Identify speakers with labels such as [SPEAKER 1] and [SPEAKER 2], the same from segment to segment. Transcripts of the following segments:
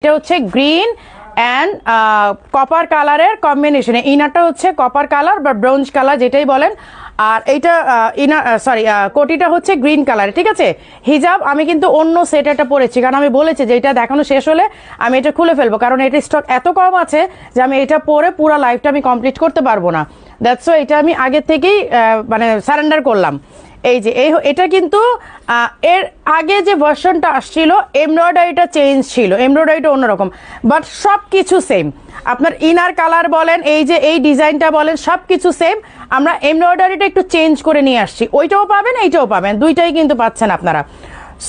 [SPEAKER 1] এটা হচ্ছে green and copper কালারের কম্বিনেশনে। ইনারটা হচ্ছে কপার কালার বা ব্রোঞ্জ কালার যেটাই বলেন, আর এইটা কোটিটা হচ্ছে গ্রিন কালার। ঠিক আছে, হিজাব আমি কিন্তু অন্য সেট এটা পরেছি, কারণ আমি বলেছি যে এটা দেখানো শেষ হলে আমি এটা খুলে ফেলবো, কারণ এটা স্টক এত কম আছে যে আমি এটা পরে পুরো লাইফটা আমি কমপ্লিট করতে পারবো না। দ্যাটস ওয়াই এটা আমি আগে থেকেই মানে সারেন্ডার করলাম। এই যে এটা কিন্তু এর আগে যে ভার্সনটা আসছিল এমব্রয়ডারিটা চেঞ্জ ছিল, এমব্রয়ডারিটা অন্যরকম, বাট সব কিছু সেম। আপনার ইনার কালার বলেন, এই যে এই ডিজাইনটা বলেন, সব কিছু সেম। আমরা এমব্রয়ডারিটা একটু চেঞ্জ করে নিয়ে আসছি, ওইটাও পাবেন এইটাও পাবেন, দুইটাই কিন্তু পাচ্ছেন আপনারা।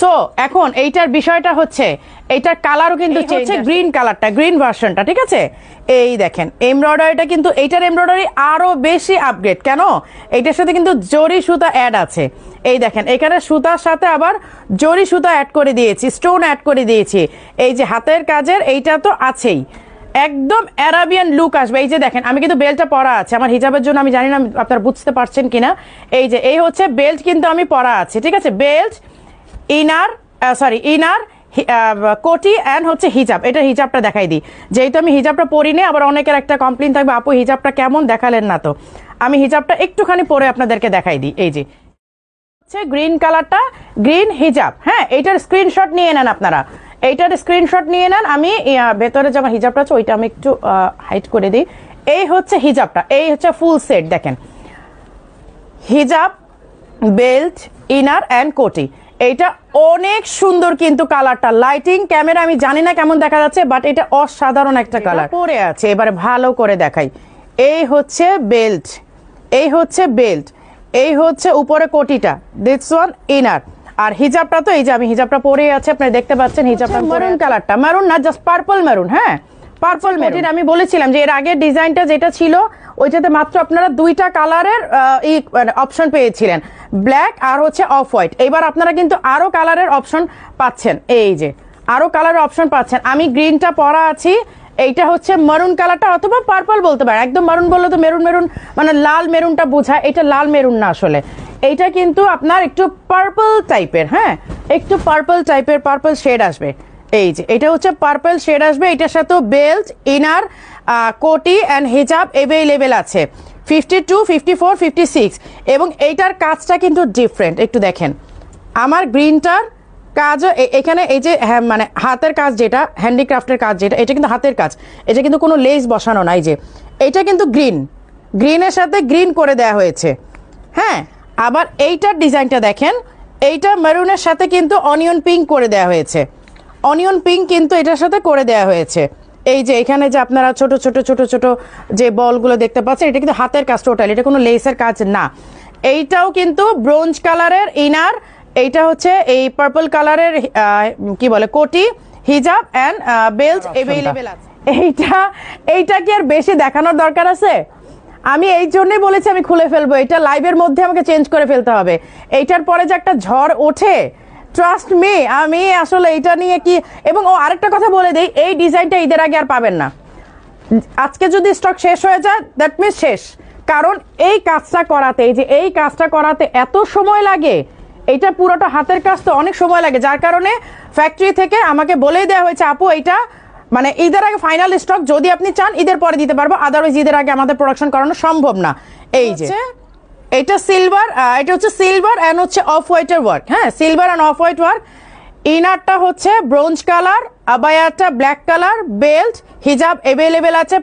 [SPEAKER 1] সো এখন এইটার বিষয়টা হচ্ছে এইটার কালারও কিন্তু হচ্ছে গ্রিন কালারটা, গ্রিন ভার্সনটা। ঠিক আছে, এই দেখেন এমব্রয়ডারিটা কিন্তু এইটার এমব্রয়ডারি আরো বেশি আপগ্রেড। কেন? এইটার সাথে কিন্তু জরি সুতা অ্যাড আছে। এই দেখেন এখানে সুতার সাথে আবার জরি সুতা অ্যাড করে দিয়েছি, স্টোন অ্যাড করে দিয়েছি। এই যে হাতের কাজের এইটা তো আছেই, একদম অ্যারাবিয়ান লুক আসবে। এই যে দেখেন আমি কিন্তু বেল্টটা পরা আছে আমার হিজাবের জন্য, আমি জানি না আপনারা বুঝতে পারছেন কিনা। এই যে এই হচ্ছে বেল্ট কিন্তু আমি পরা আছে। ঠিক আছে, বেল্ট, ইনার কোটি অ্যান্ড হচ্ছে হিজাব। এটা হিজাবটা দেখাই দিই, যেহেতু আমি হিজাবটা পরিনি, আবার অনেকের একটা কমপ্লেন থাকবে আপু হিজাবটা কেমন দেখালেন না। তো আমি হিজাবটা একটুখানি পরে আপনাদেরকে দেখাই দিই। এই যে হচ্ছে গ্রিন কালারটা, গ্রিন হিজাব। হ্যাঁ, এইটার স্ক্রিনশট নিয়ে নেন আপনারা, এইটার স্ক্রিনশট নিয়ে নেন। আমি ভেতরে যে আমার হিজাবটা আছে ওইটা আমি একটু হাইড করে দিই। এই হচ্ছে হিজাবটা, এই হচ্ছে ফুল সেট। দেখেন হিজাব, বেল্ট, ইনার অ্যান্ড কোটি। এইটা অনেক সুন্দর কিন্তু কালারটা, লাইটিং ক্যামেরা আমি জানি না কেমন দেখা যাচ্ছে, বাট এটা অসাধারণ একটা কালার পরে আছে। এবারে ভালো করে দেখাই। এই হচ্ছে বেল্ট, এই হচ্ছে বেল্ট, এই হচ্ছে উপরে কোটিটা, দিস ওয়ান ইনার। আর হিজাবটা তো এই যে আমি হিজাবটা পরে আছে, আপনারা দেখতে পাচ্ছেন হিজাবটা মেরুন কালারটা, মেরুন না জাস্ট পার্পল মেরুন। হ্যাঁ, পার্পল মেরুন। আমি বলেছিলাম যে এর আগের ডিজাইনটা যেটা ছিল ওইটাতে মাত্র আপনারা দুইটা কালারের অপশন পেয়েছিলেন, ব্ল্যাক আর হচ্ছে অফ হোয়াইট। এবার আপনারা কিন্তু আরো কালারের অপশন পাচ্ছেন, এই যে আরো কালারের অপশন পাচ্ছেন। আমি গ্রিনটা পরা আছি, এইটা হচ্ছে মারুন কালারটা, অথবা পার্পল বলতে পারেন। একদম মারুন বললে তো মেরুন মেরুন মানে লাল মেরুনটা বোঝায়, এটা লাল মেরুন না আসলে, এইটা কিন্তু আপনার একটু পার্পল টাইপের। হ্যাঁ, একটু পার্পল টাইপের, পার্পল শেড আসবে। এই যে এটা হচ্ছে পার্পল শেড আসবে। এটার সাথে বেল্ট, ইনার, কোটি অ্যান্ড হিজাব অ্যাভেলেবেল আছে 52, 54, 56। এবং এইটার কাজটা কিন্তু ডিফারেন্ট, একটু দেখেন আমার গ্রিনটার কাজও এখানে এই যে মানে হাতের কাজ যেটা, হ্যান্ডিক্রাফটের কাজ যেটা, এটা কিন্তু হাতের কাজ, এটা কিন্তু কোনো লেস বসানো নাই। যে এটা কিন্তু গ্রিনের সাথে গ্রিন করে দেয়া হয়েছে। হ্যাঁ, আবার এইটার ডিজাইনটা দেখেন, এইটা মেরুনের সাথে কিন্তু অনিয়ন পিঙ্ক করে দেয়া হয়েছে, অনিয়ন পিঙ্ক কিন্তু এটার সাথে করে দেয়া হয়েছে। এই যে এখানে যে আপনারা ছোট ছোট ছোট ছোট যে বলগুলো দেখতে পাচ্ছেন, এটা কিন্তু হাতের কাজ টোটাল, এটা কোনো লেসের কাজ না। এইটাও কিন্তু ব্রোঞ্জ কালারের ইনার, এইটা হচ্ছে এই পার্পল কালারের কি বলে কোটি, হিজাব অ্যান্ড বেল্ট অ্যাভেলেবেল আছে। এইটা কি আর বেশি দেখানোর দরকার আছে? আমি এই জন্যই বলেছি আমি খুলে ফেলবো, এটা লাইভের মধ্যে আমাকে চেঞ্জ করে ফেলতে হবে। এইটার পরে যে একটা ঝড় ওঠে, ট্রাস্ট মি, আমি আসলে এইটা নিয়ে কি। এবং আরেকটা কথা বলে দেই, এই ডিজাইনটা ঈদের আগে আর পাবেন না। আজকে যদি স্টক শেষ হয়ে যায় দ্যাট মিনস শেষ, কারণ এই কাজটা করাতে, এই যে এই কাজটা করাতে এত সময় লাগে, এইটা পুরোটা হাতের কাজ তো অনেক সময় লাগে, যার কারণে ফ্যাক্টরি থেকে আমাকে বলেই দেওয়া হয়েছে আপু এইটা মানে ঈদের আগে ফাইনাল স্টক, যদি আপনি চান ঈদের পরে দিতে পারবো, আদারওয়াইজ ঈদের আগে আমাদের প্রোডাকশন করানো সম্ভব না। এই যে এটা সিলভার, এটা হচ্ছে সিলভার অ্যান্ড হচ্ছে অফ হোয়াইটের ওয়ার্ক। হ্যাঁ, silver and off white work. ইনারটা হচ্ছে ব্রোঞ্জ কালার, আবায়াটা ব্ল্যাক কালার, বেল্ট, হিজাব অ্যাভেলেবেল আছে।